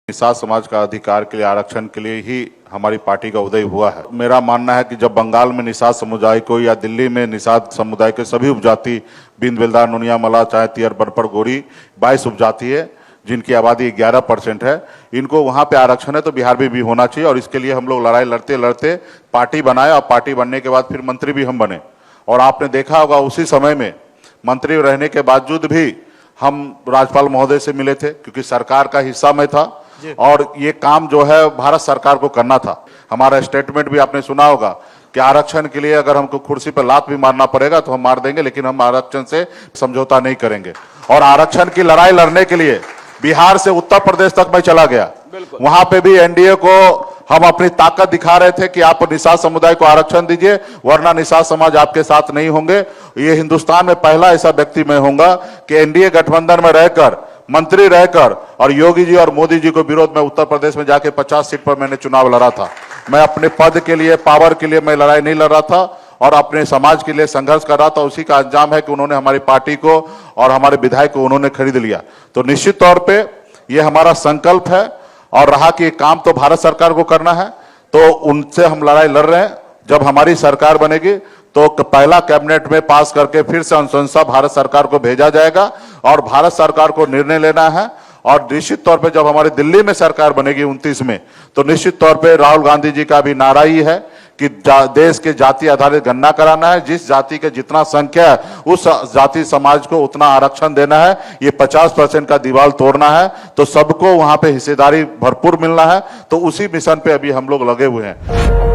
निषाद समाज का अधिकार के लिए, आरक्षण के लिए ही हमारी पार्टी का उदय हुआ है। मेरा मानना है कि जब बंगाल में निषाद समुदाय को या दिल्ली में निषाद समुदाय के सभी उपजाति, बिंद बेलदार, नुनिया, मला, चाहे तियर, बनपड़, गोरी 22 उपजाति है जिनकी आबादी 11% है, इनको वहाँ पे आरक्षण है तो बिहार में भी होना चाहिए। और इसके लिए हम लोग लड़ाई लड़ते लड़ते पार्टी बनाए और पार्टी बनने के बाद फिर मंत्री भी हम बने। और आपने देखा होगा उसी समय में मंत्री रहने के बावजूद भी हम राज्यपाल महोदय से मिले थे, क्योंकि सरकार का हिस्सा मैं था और ये काम जो है भारत सरकार को करना था। हमारा स्टेटमेंट भी आपने सुना होगा कि आरक्षण के लिए अगर हमको कुर्सी पर लात भी मारना पड़ेगा तो हम मार देंगे, लेकिन हम आरक्षण से समझौता नहीं करेंगे। और आरक्षण की लड़ाई लड़ने के लिए बिहार से उत्तर प्रदेश तक मैं चला गया। वहां पे भी एनडीए को हम अपनी ताकत दिखा रहे थे कि आप निषाद समुदाय को आरक्षण दीजिए, वरना निषाद समाज आपके साथ नहीं होंगे। ये हिंदुस्तान में पहला ऐसा व्यक्ति मैं होऊंगा कि एनडीए गठबंधन में रहकर, मंत्री रहकर और योगी जी और मोदी जी को विरोध में उत्तर प्रदेश में जाके 50 सीट पर मैंने चुनाव लड़ा था। मैं अपने पद के लिए, पावर के लिए मैं लड़ाई नहीं लड़ रहा था और अपने समाज के लिए संघर्ष कर रहा था। उसी का अंजाम है कि उन्होंने हमारी पार्टी को और हमारे विधायक को उन्होंने खरीद लिया। तो निश्चित तौर पे ये हमारा संकल्प है और रहा कि काम तो भारत सरकार को करना है, तो उनसे हम लड़ाई लड़ रहे हैं। जब हमारी सरकार बनेगी तो पहला कैबिनेट में पास करके फिर से अनुशंसा भारत सरकार को भेजा जाएगा और भारत सरकार को निर्णय लेना है। और निश्चित तौर पे जब हमारी दिल्ली में सरकार बनेगी 29 में, तो निश्चित तौर पे राहुल गांधी जी का भी नारा ही है कि देश के जाति आधारित गणना कराना है। जिस जाति के जितना संख्या है उस जाति समाज को उतना आरक्षण देना है। ये 50% का दीवार तोड़ना है, तो सबको वहां पे हिस्सेदारी भरपूर मिलना है। तो उसी मिशन पे अभी हम लोग लगे हुए हैं।